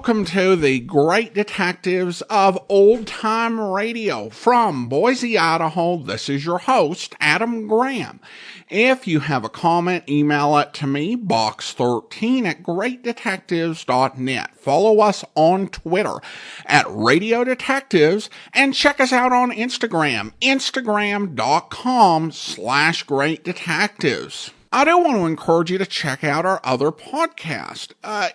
welcome to the Great Detectives of Old Time Radio. From Boise, Idaho, this is your host, Adam Graham. If you have a comment, email it to me, box13@greatdetectives.net. Follow us on Twitter at Radio Detectives, and check us out on Instagram, instagram.com/Great Detectives. I do want to encourage you to check out our other podcast,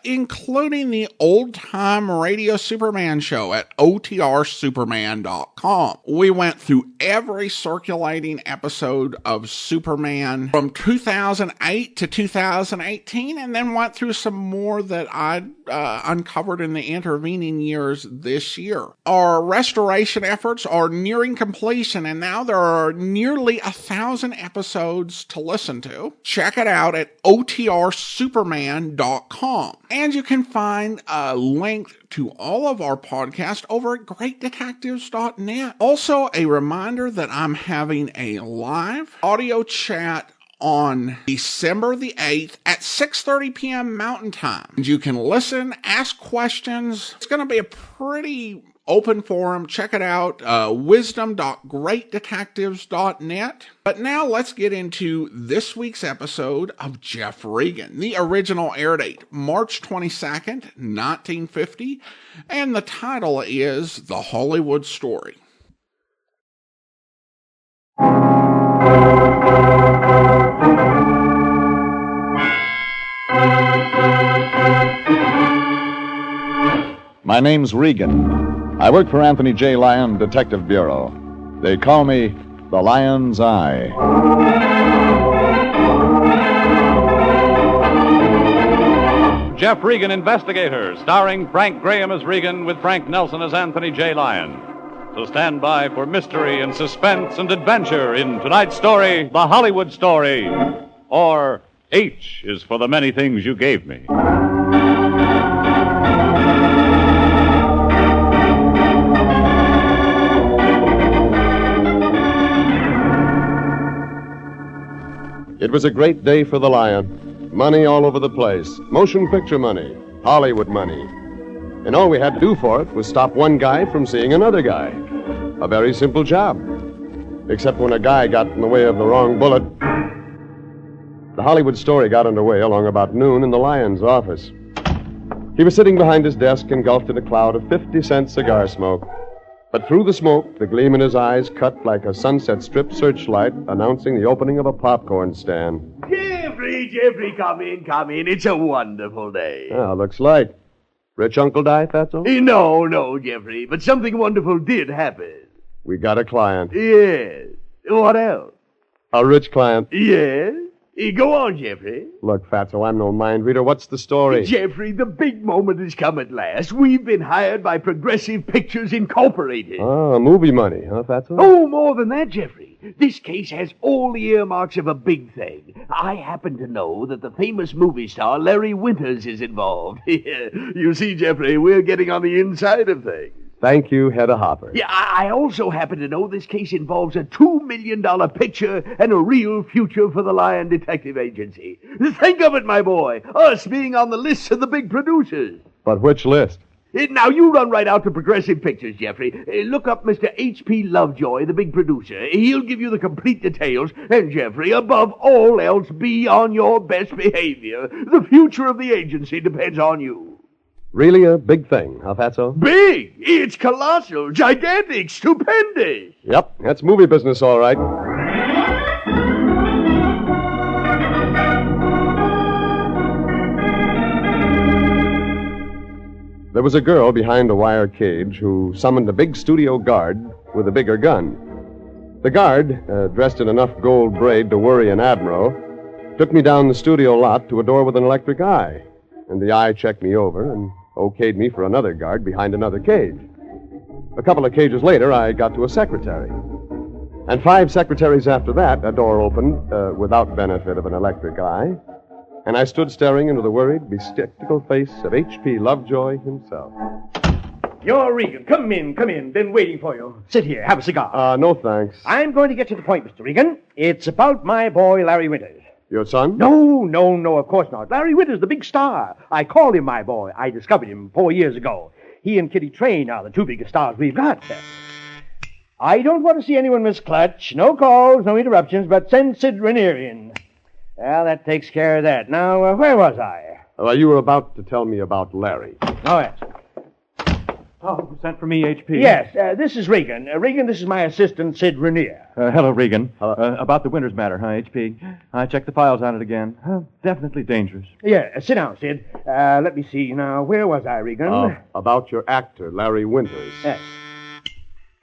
including the Old Time Radio Superman show at otrsuperman.com. We went through every circulating episode of Superman from 2008 to 2018, and then went through some more that I uncovered in the intervening years this year. Our restoration efforts are nearing completion, and now there are nearly 1,000 episodes to listen to. Check it out at otrsuperman.com. And you can find a link to all of our podcasts over at greatdetectives.net. Also, a reminder that I'm having a live audio chat on December the 8th at 6:30 p.m. Mountain Time. You can listen, ask questions. It's going to be a pretty open forum. Check it out, wisdom.greatdetectives.net. But now let's get into this week's episode of Jeff Regan. The original air date, March 22nd, 1950, and the title is The Hollywood Story. My name's Regan. I work for Anthony J. Lyon Detective Bureau. They call me the Lion's Eye. Jeff Regan, Investigator, starring Frank Graham as Regan with Frank Nelson as Anthony J. Lyon. So stand by for mystery and suspense and adventure in tonight's story, The Hollywood Story, or H is for the Many Things You Gave Me. It was a great day for the Lion. Money all over the place. Motion picture money. Hollywood money. And all we had to do for it was stop one guy from seeing another guy. A very simple job. Except when a guy got in the way of the wrong bullet. The Hollywood Story got underway along about noon in the Lion's office. He was sitting behind his desk, engulfed in a cloud of 50-cent cigar smoke. But through the smoke, the gleam in his eyes cut like a Sunset Strip searchlight announcing the opening of a popcorn stand. Jeffrey, come in. It's a wonderful day. Ah, looks like. Rich uncle die, Fatso? No, Jeffrey, but something wonderful did happen. We got a client. Yes. What else? A rich client. Yes. Go on, Jeffrey. Look, Fatso, I'm no mind reader. What's the story? Jeffrey, the big moment has come at last. We've been hired by Progressive Pictures Incorporated. Ah, movie money, huh, Fatso? Oh, more than that, Jeffrey. This case has all the earmarks of a big thing. I happen to know that the famous movie star Larry Winters is involved. You see, Jeffrey, we're getting on the inside of things. Thank you, Hedda Hopper. Yeah, I also happen to know this case involves a $2 million picture and a real future for the Lion Detective Agency. Think of it, my boy. Us being on the list of the big producers. But which list? Now, you run right out to Progressive Pictures, Jeffrey. Look up Mr. H.P. Lovejoy, the big producer. He'll give you the complete details. And, Jeffrey, above all else, be on your best behavior. The future of the agency depends on you. Really a big thing, huh, Fatso? Big! It's colossal, gigantic, stupendous. Yep, that's movie business, all right. There was a girl behind a wire cage who summoned a big studio guard with a bigger gun. The guard, dressed in enough gold braid to worry an admiral, took me down the studio lot to a door with an electric eye. And the eye checked me over and okayed me for another guard behind another cage. A couple of cages later, I got to a secretary. And 5 secretaries after that, a door opened without benefit of an electric eye, and I stood staring into the worried, bespectacled face of H.P. Lovejoy himself. You're Regan. Come in. Been waiting for you. Sit here. Have a cigar. No thanks. I'm going to get to the point, Mr. Regan. It's about my boy, Larry Winters. Your son? No, of course not. Larry Winters, the big star. I called him my boy. I discovered him 4 years ago. He and Kitty Train are the two biggest stars we've got. I don't want to see anyone miss Clutch. No calls, no interruptions, but send Sid Rainier in. Well, that takes care of that. Now, where was I? Well, you were about to tell me about Larry. Oh, yes. Oh, you sent for me, HP? Yes, this is Regan. Regan, this is my assistant, Sid Rainier. Hello, Regan. About the Winters matter, huh, HP? I checked the files on it again. Definitely dangerous. Yeah, sit down, Sid. Let me see. Now, where was I, Regan? About your actor, Larry Winters. Yes.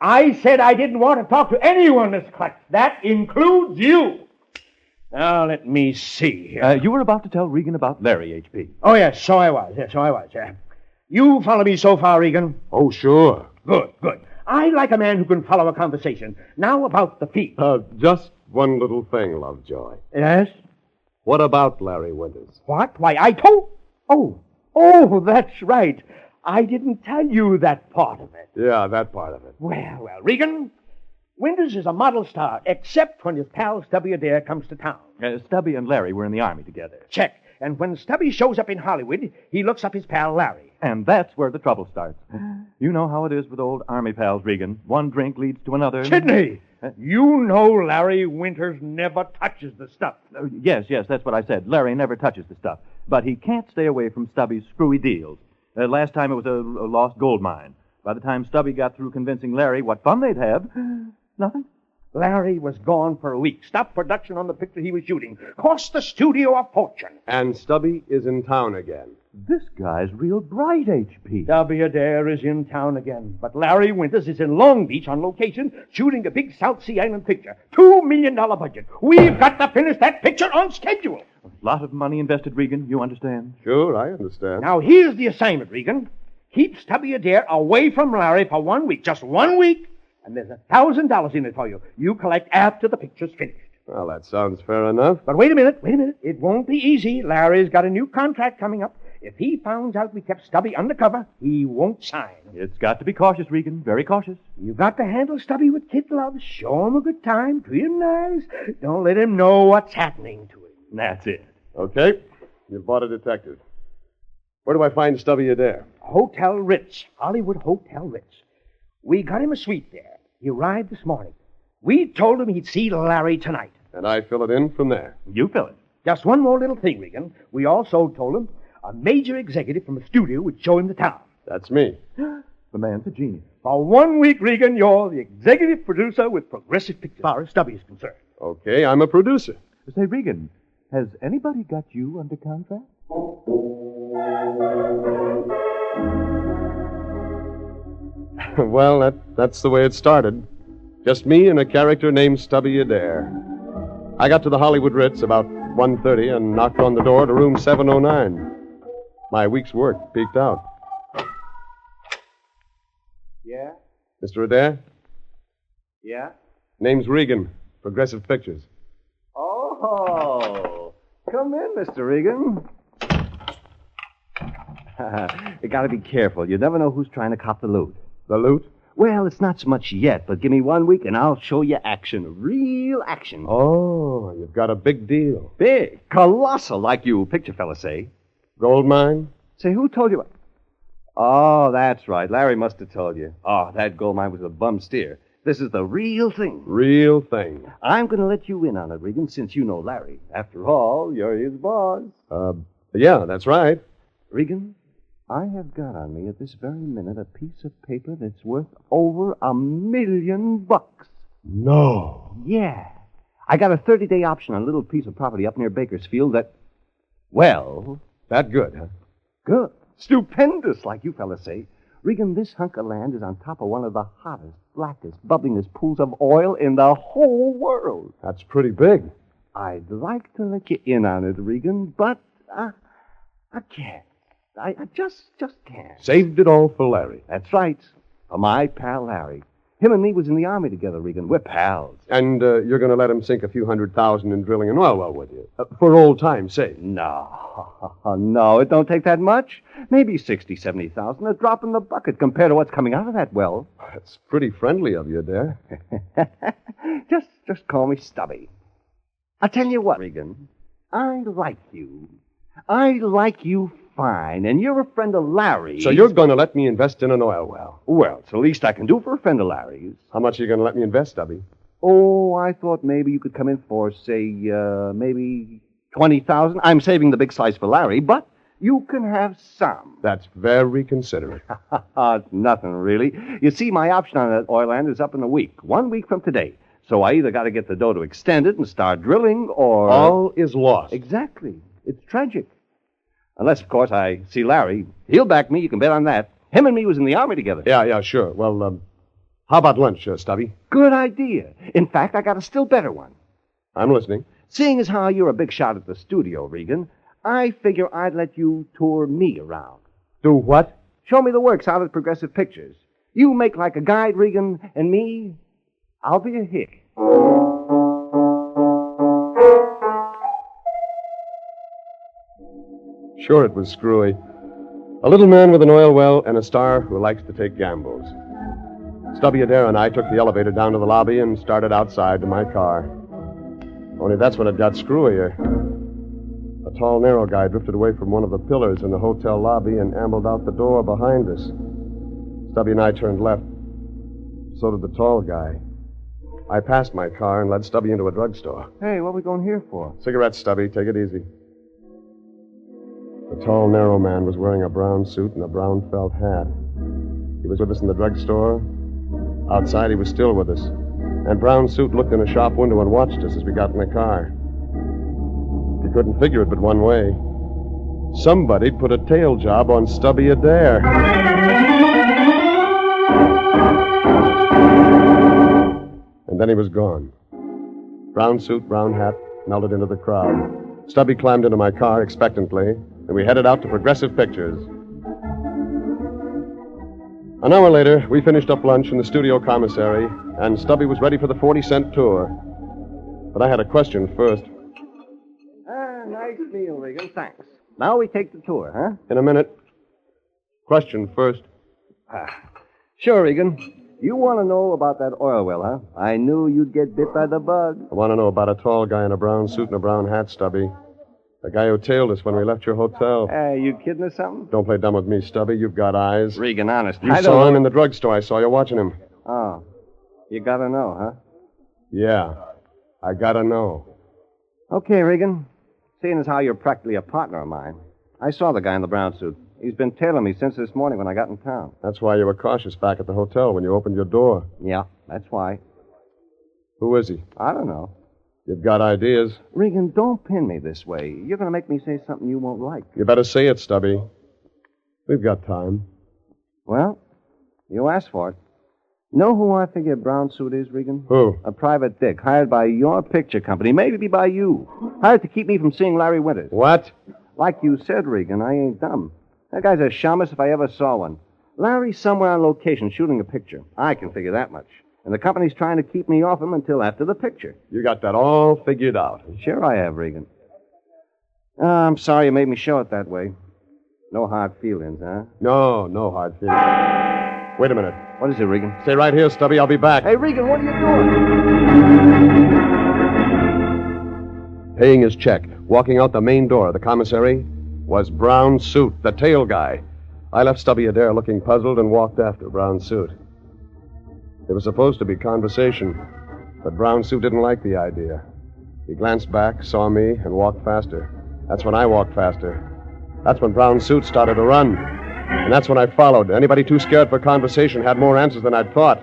I said I didn't want to talk to anyone, Miss Clutch. That includes you. Now, let me see here. You were about to tell Regan about Larry, HP. Oh, yes, so I was. You follow me so far, Regan? Oh, sure. Good. I like a man who can follow a conversation. Now about the feet. Just one little thing, Lovejoy. Yes? What about Larry Winters? What? Why, I told... Oh, that's right. I didn't tell you that part of it. Yeah, that part of it. Well, Regan, Winters is a model star, except when his pal Stubby Adair comes to town. Stubby and Larry were in the Army together. Check. And when Stubby shows up in Hollywood, he looks up his pal Larry. And that's where the trouble starts. You know how it is with old Army pals, Regan. One drink leads to another. Sidney! You know Larry Winters never touches the stuff. Yes, that's what I said. Larry never touches the stuff. But he can't stay away from Stubby's screwy deals. Last time it was a lost gold mine. By the time Stubby got through convincing Larry what fun they'd have, nothing. Larry was gone for a week. Stopped production on the picture he was shooting. Cost the studio a fortune. And Stubby is in town again. This guy's real bright, HP. Stubby Adair is in town again. But Larry Winters is in Long Beach on location shooting a big South Sea Island picture. $2 million budget. We've got to finish that picture on schedule. A lot of money invested, Regan. You understand? Sure, I understand. Now, here's the assignment, Regan. Keep Stubby Adair away from Larry for 1 week. Just 1 week. And there's $1,000 in it for you. You collect after the picture's finished. Well, that sounds fair enough. But wait a minute. It won't be easy. Larry's got a new contract coming up. If he finds out we kept Stubby undercover, he won't sign. It's got to be cautious, Regan. Very cautious. You've got to handle Stubby with kid love. Show him a good time. Treat him nice. Don't let him know what's happening to him. That's it. Okay. You've bought a detective. Where do I find Stubby Adair? Hotel Ritz. Hollywood Hotel Ritz. We got him a suite there. He arrived this morning. We told him he'd see Larry tonight. And I fill it in from there. You fill it. Just one more little thing, Regan. We also told him a major executive from the studio would show him the town. That's me. The man's a genius. For 1 week, Regan, you're the executive producer with Progressive Pictures, as far as Stubby is concerned. Okay, I'm a producer. Say, Regan, has anybody got you under contract? Well, that's the way it started. Just me and a character named Stubby Adair. I got to the Hollywood Ritz about 1:30 and knocked on the door to room 709. My week's work peaked out. Yeah? Mr. Adair? Yeah? Name's Regan, Progressive Pictures. Oh, come in, Mr. Regan. You gotta be careful. You never know who's trying to cop the loot. The loot? Well, it's not so much yet, but give me 1 week and I'll show you action. Real action. Oh, you've got a big deal. Big. Colossal, like you picture fellas say. Gold mine? Say, who told you? Oh, that's right. Larry must have told you. Oh, that gold mine was a bum steer. This is the real thing. Real thing. I'm going to let you in on it, Regan, since you know Larry. After all, you're his boss. Yeah, that's right. Regan, I have got on me at this very minute a piece of paper that's worth over $1 million. No. Yeah. I got a 30-day option on a little piece of property up near Bakersfield that, well... That good, huh? Good. Stupendous, like you fellas say. Regan, this hunk of land is on top of one of the hottest, blackest, bubblingest pools of oil in the whole world. That's pretty big. I'd like to let you in on it, Regan, but I can't. I just can't. Saved it all for Larry. That's right. For my pal Larry. Him and me was in the Army together, Regan. We're pals. And you're going to let him sink a few $100,000 in drilling an oil well with you? For old time's sake. No, it don't take that much. Maybe 60, 70,000, a drop in the bucket compared to what's coming out of that well. That's pretty friendly of you, Adair. Just call me Stubby. I'll tell you what, Regan. I like you. I like you fine, and you're a friend of Larry's. So you're going to let me invest in an oil well? Well, it's the least I can do for a friend of Larry's. How much are you going to let me invest, Stubby? Oh, I thought maybe you could come in for, say, maybe 20,000. I'm saving the big slice for Larry, but you can have some. That's very considerate. It's nothing, really. You see, my option on that oil land is up in a week, 1 week from today. So I either got to get the dough to extend it and start drilling, or... All is lost. Exactly. It's tragic. Unless, of course, I see Larry. He'll back me, you can bet on that. Him and me was in the Army together. Yeah, sure. Well, how about lunch, Stubby? Good idea. In fact, I got a still better one. I'm listening. Seeing as how you're a big shot at the studio, Regan, I figure I'd let you tour me around. Do what? Show me the works out at Progressive Pictures. You make like a guide, Regan, and me, I'll be a hick. Sure, it was screwy. A little man with an oil well and a star who likes to take gambles. Stubby Adair and I took the elevator down to the lobby and started outside to my car. Only that's when it got screwier. A tall, narrow guy drifted away from one of the pillars in the hotel lobby and ambled out the door behind us. Stubby and I turned left. So did the tall guy. I passed my car and led Stubby into a drugstore. Hey, what are we going here for? Cigarettes, Stubby. Take it easy. The tall, narrow man was wearing a brown suit and a brown felt hat. He was with us in the drugstore. Outside, he was still with us. And Brown Suit looked in a shop window and watched us as we got in the car. He couldn't figure it but one way. Somebody put a tail job on Stubby Adair. And then he was gone. Brown suit, brown hat, melted into the crowd. Stubby climbed into my car expectantly, and we headed out to Progressive Pictures. An hour later, we finished up lunch in the studio commissary, and Stubby was ready for the 40-cent tour. But I had a question first. Nice meal, Regan. Thanks. Now we take the tour, huh? In a minute. Question first. Sure, Regan. You want to know about that oil well, huh? I knew you'd get bit by the bug. I want to know about a tall guy in a brown suit and a brown hat, Stubby. The guy who tailed us when we left your hotel. You kidding or something? Don't play dumb with me, Stubby. You've got eyes. Regan, honest. You saw him in the drugstore. I saw you watching him. Oh. You gotta know, huh? Yeah. I gotta know. Okay, Regan. Seeing as how you're practically a partner of mine, I saw the guy in the brown suit. He's been tailing me since this morning when I got in town. That's why you were cautious back at the hotel when you opened your door. Yeah, that's why. Who is he? I don't know. You've got ideas. Regan, don't pin me this way. You're going to make me say something you won't like. You better say it, Stubby. We've got time. Well, you asked for it. Know who I figure brown suit is, Regan? Who? A private dick hired by your picture company, maybe by you. Hired to keep me from seeing Larry Winters. What? Like you said, Regan, I ain't dumb. That guy's a shamus if I ever saw one. Larry's somewhere on location shooting a picture. I can figure that much. And the company's trying to keep me off him until after the picture. You got that all figured out. Sure I have, Regan. I'm sorry you made me show it that way. No hard feelings, huh? No hard feelings. Wait a minute. What is it, Regan? Stay right here, Stubby. I'll be back. Hey, Regan, what are you doing? Paying his check, walking out the main door of the commissary, was Brown Suit, the tail guy. I left Stubby Adair looking puzzled and walked after Brown Suit. There was supposed to be conversation, but Brown Suit didn't like the idea. He glanced back, saw me, and walked faster. That's when I walked faster. That's when Brown Suit started to run. And that's when I followed. Anybody too scared for conversation had more answers than I'd thought.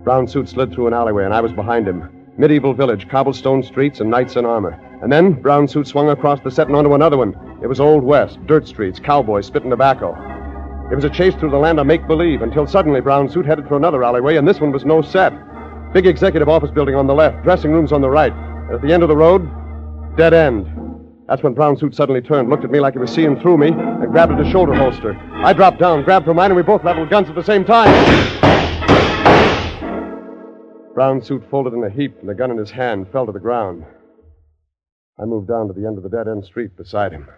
Brown Suit slid through an alleyway, and I was behind him. Medieval village, cobblestone streets, and knights in armor. And then Brown Suit swung across the set and onto another one. It was Old West, dirt streets, cowboys spitting tobacco. It was a chase through the land of make-believe until suddenly Brown Suit headed for another alleyway, and this one was no set. Big executive office building on the left, dressing rooms on the right. And at the end of the road, dead end. That's when Brown Suit suddenly turned, looked at me like he was seeing through me, and grabbed at his shoulder holster. I dropped down, grabbed for mine, and we both leveled guns at the same time. Brown Suit folded in a heap, and the gun in his hand fell to the ground. I moved down to the end of the dead-end street beside him.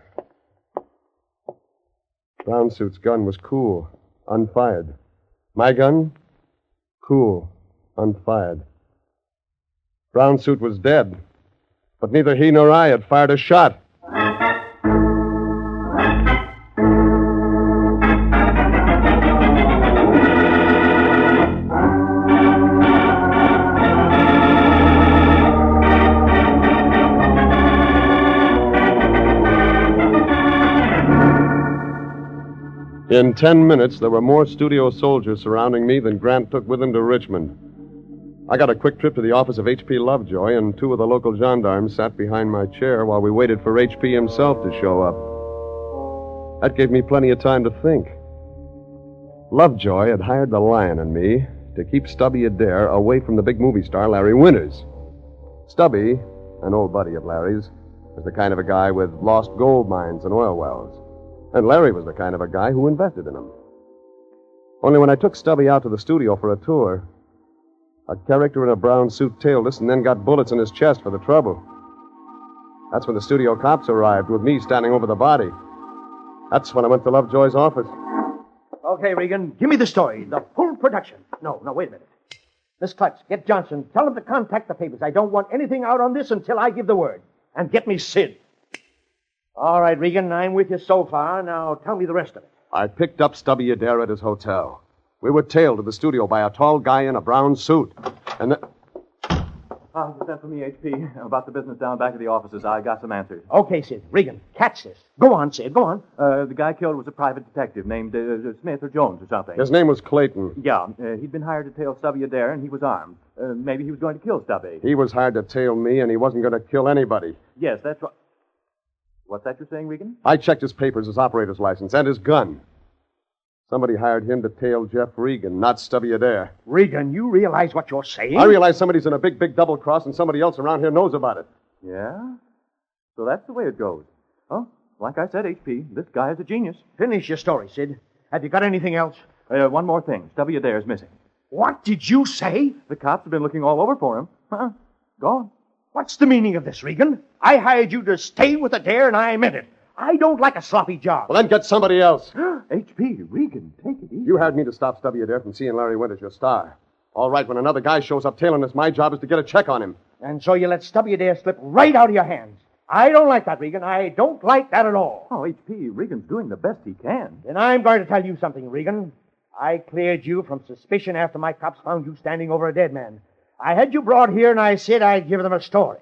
Brown Suit's gun was cool, unfired. My gun, cool, unfired. Brown Suit was dead, But neither he nor I had fired a shot. In 10 minutes, there were more studio soldiers surrounding me than Grant took with him to Richmond. I got a quick trip to the office of H.P. Lovejoy, and 2 of the local gendarmes sat behind my chair while we waited for H.P. himself to show up. That gave me plenty of time to think. Lovejoy had hired the Lion and me to keep Stubby Adair away from the big movie star Larry Winters. Stubby, an old buddy of Larry's, was the kind of a guy with lost gold mines and oil wells. And Larry was the kind of a guy who invested in them. Only when I took Stubby out to the studio for a tour, a character in a brown suit tailed us and then got bullets in his chest for the trouble. That's when the studio cops arrived, with me standing over the body. That's when I went to Lovejoy's office. Okay, Regan, give me the story. The full production. No, wait a minute. Miss Klutz, get Johnson. Tell him to contact the papers. I don't want anything out on this until I give the word. And get me Sid. All right, Regan, I'm with you so far. Now tell me the rest of it. I picked up Stubby Adair at his hotel. We were tailed to the studio by a tall guy in a brown suit. And then... You sent for me, H.P. About the business down back of the offices. I got some answers. Okay, Sid. Regan, catch this. Go on, Sid. Go on. The guy killed was a private detective named Smith or Jones or something. His name was Clayton. Yeah, he'd been hired to tail Stubby Adair, and he was armed. Maybe he was going to kill Stubby. He was hired to tail me, and he wasn't going to kill anybody. Yes, that's right. What's that you're saying, Regan? I checked his papers, his operator's license, and his gun. Somebody hired him to tail Jeff Regan, not Stubby Adair. Regan, you realize what you're saying? I realize somebody's in a big, big double cross, and somebody else around here knows about it. Yeah? So that's the way it goes. Oh, like I said, H.P., this guy is a genius. Finish your story, Sid. Have you got anything else? One more thing. Stubby Adair's missing. What did you say? The cops have been looking all over for him. Gone. What's the meaning of this, Regan? I hired you to stay with Adair, and I meant it. I don't like a sloppy job. Well, then get somebody else. H.P., Regan, take it easy. You hired me to stop Stubby Adair from seeing Larry Winters, your star. All right, when another guy shows up tailing us, my job is to get a check on him. And so you let Stubby Adair slip right out of your hands. I don't like that, Regan. I don't like that at all. Oh, H.P., Regan's doing the best he can. Then I'm going to tell you something, Regan. I cleared you from suspicion after my cops found you standing over a dead man. I had you brought here, and I said I'd give them a story.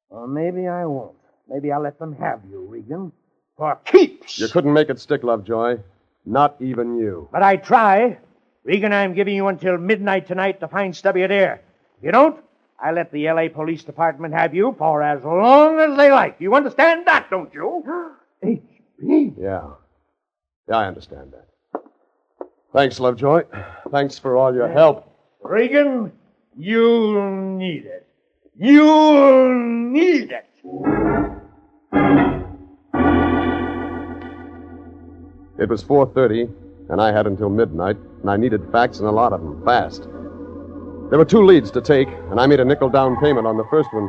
Or maybe I won't. Maybe I'll let them have you, Regan. For keeps. You couldn't make it stick, Lovejoy. Not even you. But I'd try. Regan, I'm giving you until midnight tonight to find Stubby Adair. If you don't, I let the L.A. Police Department have you for as long as they like. You understand that, don't you? H.P. Yeah, I understand that. Thanks, Lovejoy. Thanks for all your help. Regan, you'll need it. You'll need it. It was 4:30, and I had until midnight, and I needed facts and a lot of them, fast. There were 2 leads to take, and I made a nickel down payment on the first one.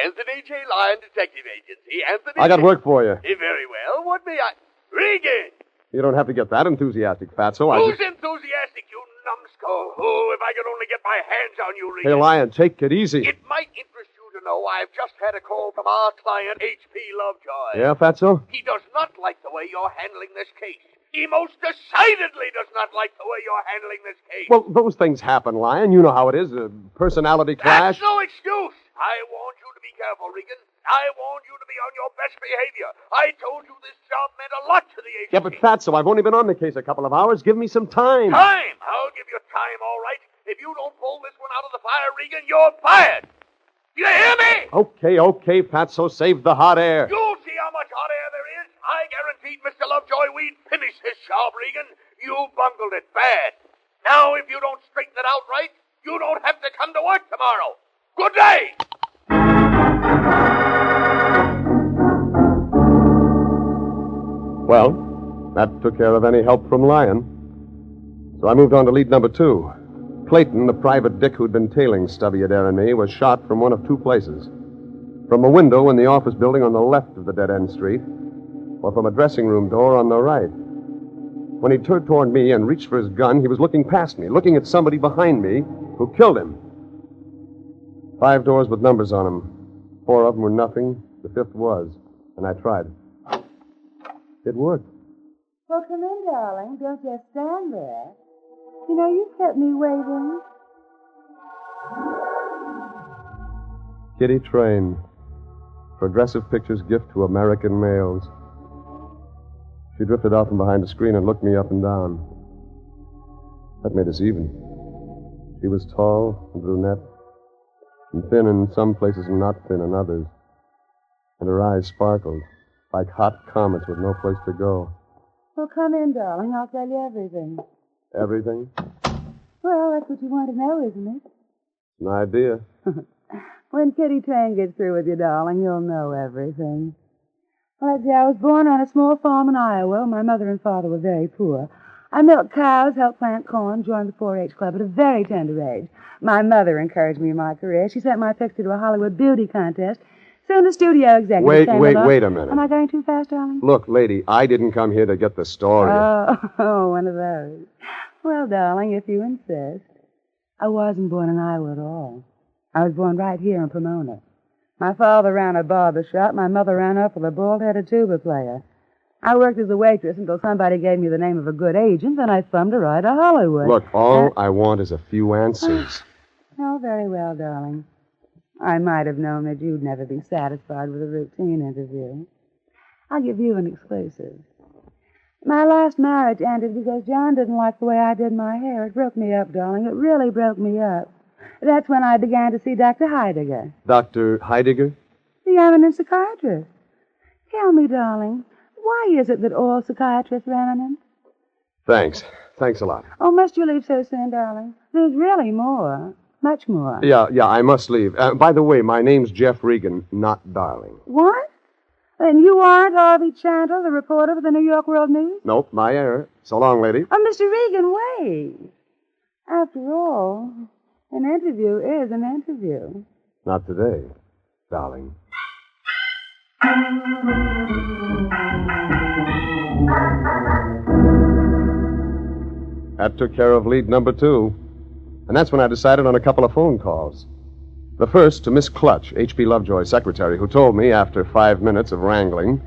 Anthony J. Lyon, Detective Agency. Anthony... I got work for you. Very well. What may I... Regan! You don't have to get that enthusiastic, Fatso. Who's enthusiastic, you numbskull? Oh, if I could only get my hands on you, Regan. Hey, Lyon, take it easy. It might interest you to know I've just had a call from our client, H.P. Lovejoy. Yeah, Fatso? He does not like the way you're handling this case. He most decidedly does not like the way you're handling this case. Well, those things happen, Lyon. You know how it is. A personality clash. That's no excuse. I warned you to be careful, Regan. I warned you to be on your best behavior. I told you this job meant a lot to the agency. Yeah, but Fatso, I've only been on the case a couple of hours. Give me some time. Time? I'll give you time, all right. If you don't pull this one out of the fire, Regan, you're fired. You hear me? Okay, Fatso, save the hot air. You'll see how much hot air there is. I guaranteed Mr. Lovejoy we'd finish this job, Regan. You bungled it bad. Now, if you don't straighten it out right, you don't have to come to work tomorrow. Good day! Well, that took care of any help from Lyon. So I moved on to lead number 2. Clayton, the private dick who'd been tailing Stubby Adair and me, was shot from one of 2 places. From a window in the office building on the left of the dead-end street, or from a dressing room door on the right. When he turned toward me and reached for his gun, he was looking past me, looking at somebody behind me who killed him. 5 doors with numbers on them. 4 of them were nothing. The 5th was. And I tried. It worked. Well, come in, darling. Don't just stand there. You know, you've kept me waiting. Kitty Train. Progressive Pictures gift to American males. She drifted out from behind the screen and looked me up and down. That made us even. She was tall and brunette, and thin in some places and not thin in others. And her eyes sparkled like hot comets with no place to go. Well, come in, darling. I'll tell you everything. Everything? Well, that's what you want to know, isn't it? An idea. When Kitty Train gets through with you, darling, you'll know everything. Well, let's see, I was born on a small farm in Iowa. My mother and father were very poor. I milked cows, helped plant corn, joined the 4-H club at a very tender age. My mother encouraged me in my career. She sent my picture to a Hollywood beauty contest. Soon the studio executive came along. Wait a minute. Am I going too fast, darling? Look, lady, I didn't come here to get the story. Oh, one of those. Well, darling, if you insist. I wasn't born in Iowa at all. I was born right here in Pomona. My father ran a barber shop. My mother ran off with a bald-headed tuba player. I worked as a waitress until somebody gave me the name of a good agent, then I thumbed a ride to Hollywood. Look, all I want is a few answers. Oh, very well, darling. I might have known that you'd never be satisfied with a routine interview. I'll give you an exclusive. My last marriage ended because John didn't like the way I did my hair. It broke me up, darling. It really broke me up. That's when I began to see Dr. Heidegger. Dr. Heidegger? The eminent psychiatrist. Tell me, darling, why is it that all psychiatrists are eminent? Thanks. Thanks a lot. Oh, must you leave so soon, darling? There's really more. Much more. Yeah, I must leave. By the way, my name's Jeff Regan, not Darling. What? Then you aren't Harvey Chandler, the reporter for the New York World News? Nope, my error. So long, lady. Oh, Mr. Regan, wait. After all, an interview is an interview. Not today, darling. That took care of lead number 2. And that's when I decided on a couple of phone calls. The first to Miss Clutch, H.P. Lovejoy's secretary, who told me, after 5 minutes of wrangling,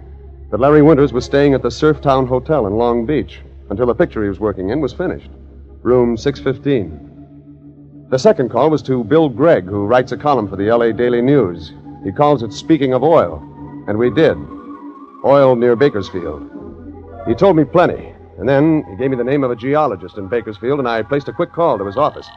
that Larry Winters was staying at the Surftown Hotel in Long Beach until the picture he was working in was finished. Room 615. The second call was to Bill Gregg, who writes a column for the L.A. Daily News. He calls it Speaking of Oil. And we did. Oil near Bakersfield. He told me plenty. And then he gave me the name of a geologist in Bakersfield, and I placed a quick call to his office.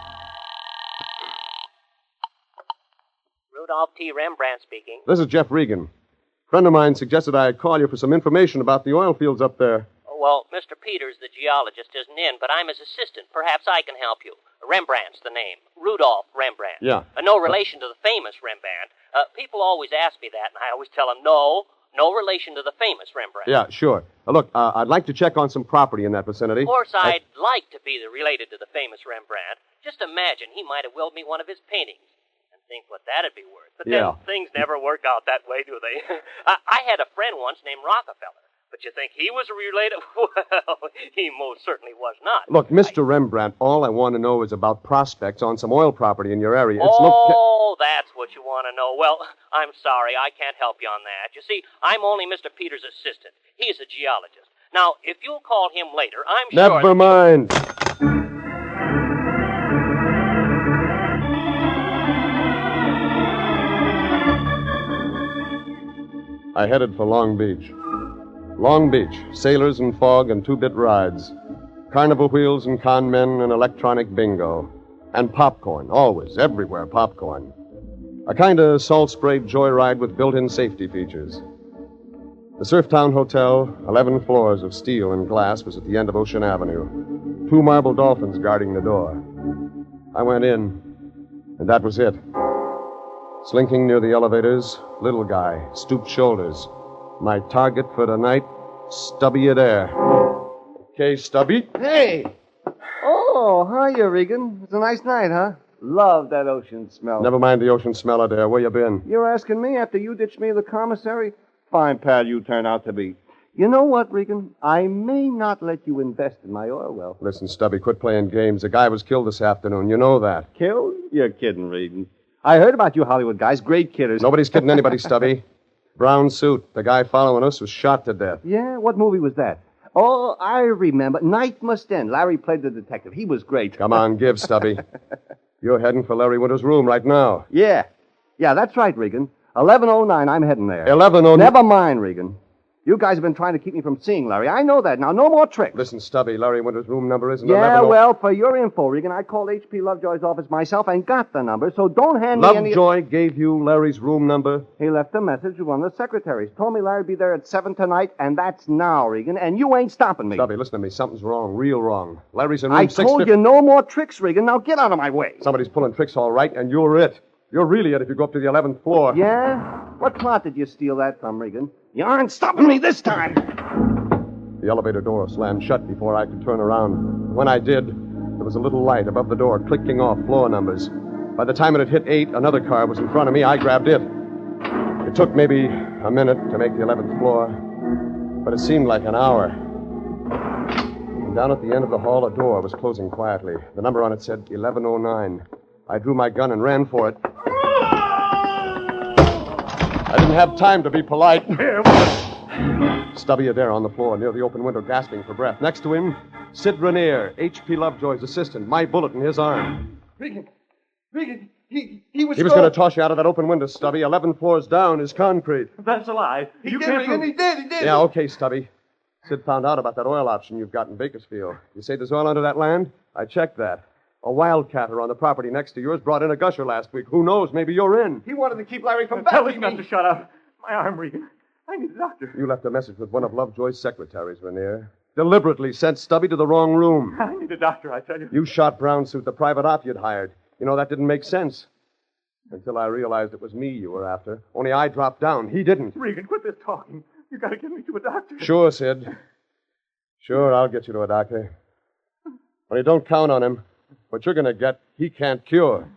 Rudolph T. Rembrandt speaking. This is Jeff Regan. A friend of mine suggested I call you for some information about the oil fields up there. Oh, well, Mr. Peters, the geologist, isn't in, but I'm his assistant. Perhaps I can help you. Rembrandt's the name. Rudolph Rembrandt. Yeah. No relation to the famous Rembrandt. People always ask me that, and I always tell them, no relation to the famous Rembrandt. Yeah, sure. Look, I'd like to check on some property in that vicinity. Of course, I'd like to be related to the famous Rembrandt. Just imagine he might have willed me one of his paintings. And think what that'd be worth. But then things never work out that way, do they? I had a friend once named Rockefeller. But you think he was related? Well, he most certainly was not. Look, Mr. Rembrandt, all I want to know is about prospects on some oil property in your area. It's that's what you want to know. Well, I'm sorry, I can't help you on that. You see, I'm only Mr. Peters' assistant. He's a geologist. Now, if you'll call him later, I'm sure... Never mind. I headed for Long Beach. Long Beach, sailors and fog and 2-bit rides. Carnival wheels and con men and electronic bingo. And popcorn, always, everywhere popcorn. A kind of salt-sprayed joyride with built-in safety features. The Surftown Hotel, 11 floors of steel and glass, was at the end of Ocean Avenue. 2 marble dolphins guarding the door. I went in, and that was it. Slinking near the elevators, little guy, stooped shoulders. My target for tonight, Stubby Adair. Okay, Stubby. Hey! Oh, hiya, Regan. It's a nice night, huh? Love that ocean smell. Never mind the ocean smell, Adair. Where you been? You're asking me after you ditched me at the commissary? Fine pal you turn out to be. You know what, Regan? I may not let you invest in my oil well. Listen, Stubby, quit playing games. A guy was killed this afternoon. You know that. Killed? You're kidding, Regan. I heard about you Hollywood guys. Great kidders. Nobody's kidding anybody, Stubby. Brown suit. The guy following us was shot to death. Yeah? What movie was that? Oh, I remember. Night Must End. Larry played the detective. He was great. Come on, give, Stubby. You're heading for Larry Winter's room right now. Yeah. Yeah, that's right, Regan. 1109, I'm heading there. 1109? Never mind, Regan. You guys have been trying to keep me from seeing Larry. I know that. Now, no more tricks. Listen, Stubby, Larry Winter's room number isn't Yeah, 11... well, for your info, Regan, I called H.P. Lovejoy's office myself and got the number, so don't hand me any... Lovejoy gave you Larry's room number? He left a message with one of the secretaries. Told me Larry'd be there at 7 tonight, and that's now, Regan, and you ain't stopping me. Stubby, listen to me. Something's wrong. Real wrong. Larry's in room I 6... told you no more tricks, Regan. Now get out of my way. Somebody's pulling tricks all right, and you're it. You're really it if you go up to the 11th floor. Yeah? What plot did you steal that from, Regan? You aren't stopping me this time. The elevator door slammed shut before I could turn around. When I did, there was a little light above the door clicking off floor numbers. By the time it had hit 8, another car was in front of me. I grabbed it. It took maybe a minute to make the 11th floor, but it seemed like an hour. And down at the end of the hall, a door was closing quietly. The number on it said 1109. I drew my gun and ran for it. I didn't have time to be polite. Stubby Adair on the floor near the open window, gasping for breath. Next to him, Sid Rainier, H.P. Lovejoy's assistant, my bullet in his arm. Regan, he was... He was going to toss you out of that open window, Stubby. 11 floors down is concrete. That's a lie. He did, Regan, he did. Yeah, okay, Stubby. Sid found out about that oil option you've got in Bakersfield. You say there's oil under that land? I checked that. A wildcatter on the property next to yours brought in a gusher last week. Who knows? Maybe you're in. He wanted to keep Larry from Tell backing him not me. to shut up. My arm, Regan. I need a doctor. You left a message with one of Lovejoy's secretaries, Rainier. Deliberately sent Stubby to the wrong room. I need a doctor, I tell you. You shot Brown Suit, the private op you'd hired. You know, that didn't make sense. Until I realized it was me you were after. Only I dropped down. He didn't. Regan, quit this talking. You gotta get me to a doctor. Sure, Sid. Sure, I'll get you to a doctor. Only don't count on him. What you're going to get, he can't cure.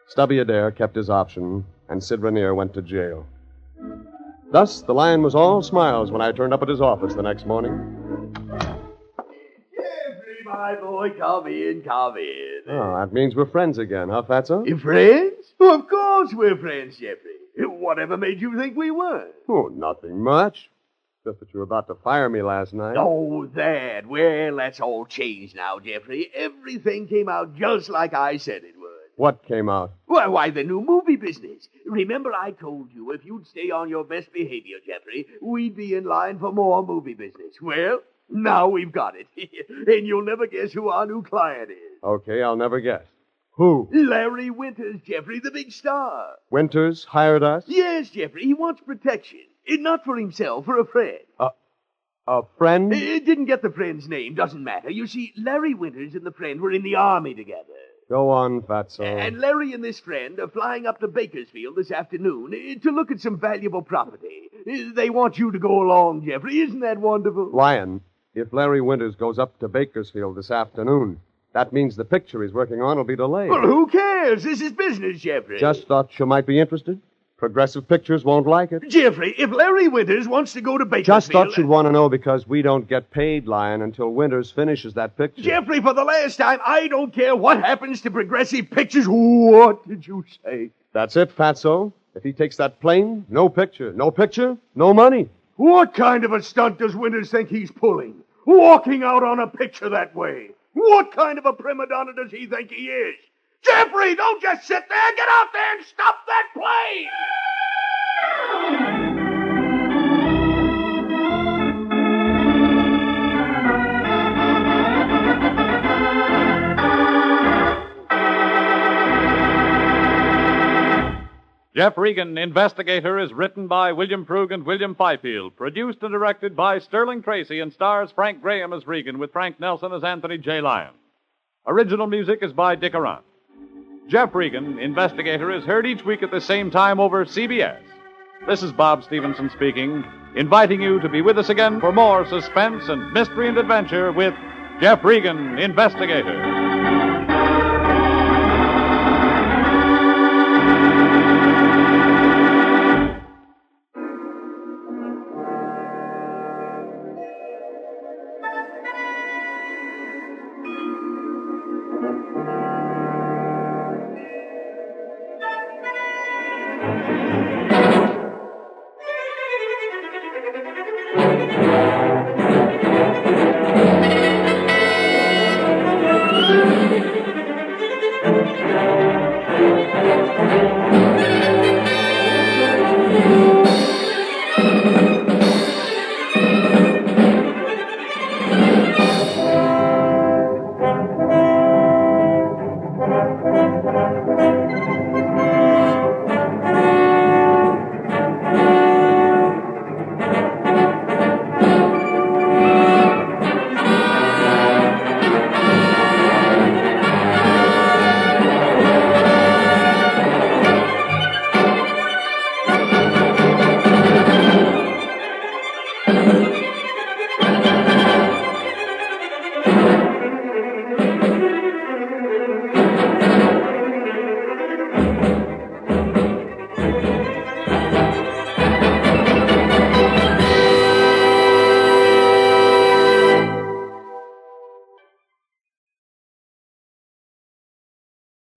Stubby Adair kept his option, and Sid Rainier went to jail. Thus, the Lion was all smiles when I turned up at his office the next morning. Jeffrey, my boy, come in. Oh, that means we're friends again, huh, Fatso? Friends? Oh, of course we're friends, Jeffrey. Whatever made you think we weren't? Oh, nothing much. Just that you were about to fire me last night. Oh, that. Well, that's all changed now, Jeffrey. Everything came out just like I said it would. What came out? Why, the new movie business. Remember I told you if you'd stay on your best behavior, Jeffrey, we'd be in line for more movie business. Well, now we've got it. And you'll never guess who our new client is. Okay, I'll never guess. Who? Larry Winters, Jeffrey, the big star. Winters hired us? Yes, Jeffrey. He wants protection. Not for himself, for a friend. A friend? Didn't get the friend's name. Doesn't matter. You see, Larry Winters and the friend were in the army together. Go on, Fatso. And Larry and this friend are flying up to Bakersfield this afternoon to look at some valuable property. They want you to go along, Jeffrey. Isn't that wonderful? Lion, if Larry Winters goes up to Bakersfield this afternoon, that means the picture he's working on will be delayed. Well, who cares? This is business, Jeffrey. Just thought you might be interested. Progressive Pictures won't like it. Jeffrey, if Larry Winters wants to go to Bakersfield... Just thought you'd want to know because we don't get paid, Lion, until Winters finishes that picture. Jeffrey, for the last time, I don't care what happens to Progressive Pictures. What did you say? That's it, Fatso. If he takes that plane, no picture. No picture, no money. What kind of a stunt does Winters think he's pulling? Walking out on a picture that way? What kind of a prima donna does he think he is? Jeffrey, don't just sit there. Get out there and stop that plane! Jeff Regan, Investigator, is written by William Prug and William Fifield, produced and directed by Sterling Tracy, and stars Frank Graham as Regan with Frank Nelson as Anthony J. Lyon. Original music is by Dick Arant. Jeff Regan, Investigator, is heard each week at the same time over CBS. This is Bob Stevenson speaking, inviting you to be with us again for more suspense and mystery and adventure with Jeff Regan, Investigator.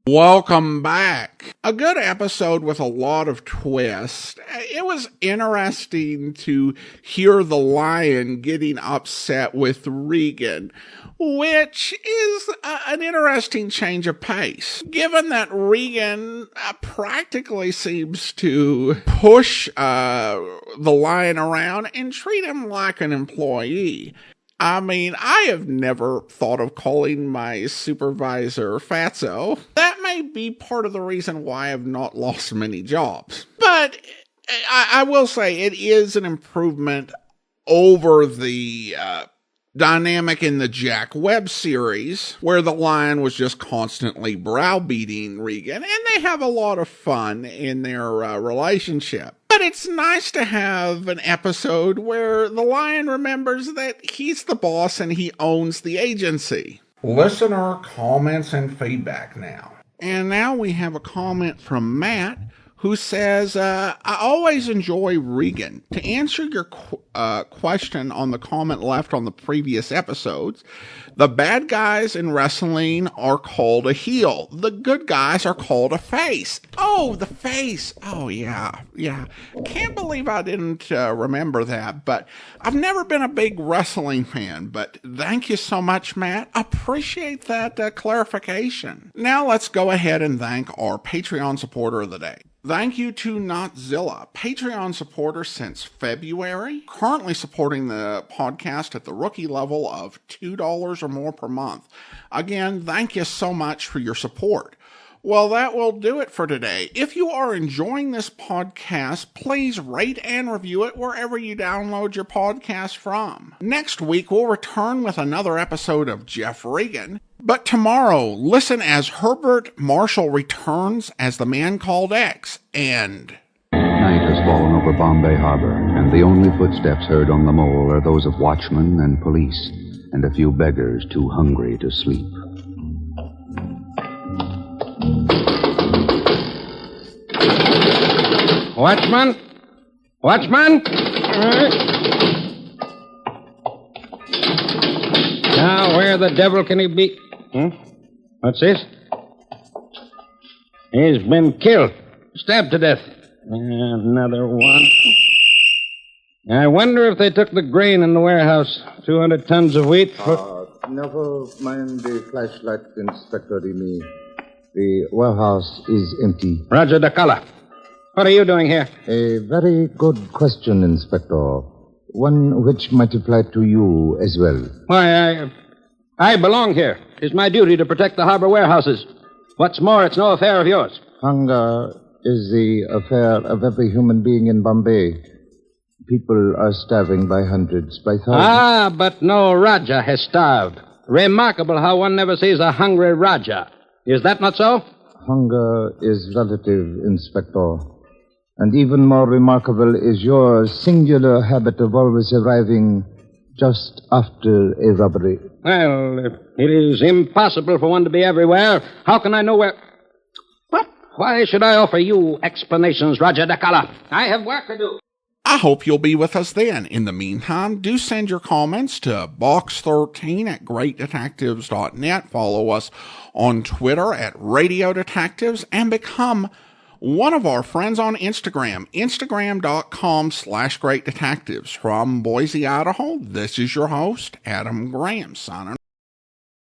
Welcome back. A good episode with a lot of twists. It was interesting to hear the Lion getting upset with Regan, which is an interesting change of pace, given that Regan practically seems to push the Lion around and treat him like an employee. I mean, I have never thought of calling my supervisor Fatso. That may be part of the reason why I've not lost many jobs. But I will say it is an improvement over the dynamic in the Jack Webb series, where the Lion was just constantly browbeating Regan, and they have a lot of fun in their relationship. But it's nice to have an episode where the Lion remembers that he's the boss and he owns the agency. Listener comments and feedback now. And now we have a comment from Matt, who says, I always enjoy Regan. To answer your question on the comment left on the previous episodes, the bad guys in wrestling are called a heel. The good guys are called a face. Oh, the face. Oh, yeah. Can't believe I didn't remember that, but I've never been a big wrestling fan, but thank you so much, Matt. Appreciate that clarification. Now let's go ahead and thank our Patreon supporter of the day. Thank you to Notzilla, Patreon supporter since February, currently supporting the podcast at the rookie level of $2 or more per month. Again, thank you so much for your support. Well, that will do it for today. If you are enjoying this podcast, please rate and review it wherever you download your podcast from. Next week, we'll return with another episode of Jeff Regan. But tomorrow, listen as Herbert Marshall returns as the Man Called X, and... Night has fallen over Bombay Harbor, and the only footsteps heard on the mole are those of watchmen and police, and a few beggars too hungry to sleep. Watchman? Watchman? Now, where the devil can he be? What's this? He's been killed. Stabbed to death. Another one. I wonder if they took the grain in the warehouse. 200 tons of wheat for... Never mind the flashlight, Inspector Remy. The warehouse is empty. Roger DeCalla. What are you doing here? A very good question, Inspector. One which might apply to you as well. Why, I belong here. It's my duty to protect the harbor warehouses. What's more, it's no affair of yours. Hunger is the affair of every human being in Bombay. People are starving by hundreds, by thousands. Ah, but no Raja has starved. Remarkable how one never sees a hungry Raja. Is that not so? Hunger is relative, Inspector. And even more remarkable is your singular habit of always arriving just after a robbery. Well, if it is impossible for one to be everywhere, how can I know where... But why should I offer you explanations, Roger DeCalla? I have work to do. I hope you'll be with us then. In the meantime, do send your comments to box13@greatdetectives.net. Follow us on Twitter at Radio Detectives and become one of our friends on Instagram, instagram.com/greatdetectives. From Boise, Idaho, this is your host, Adam Graham, signing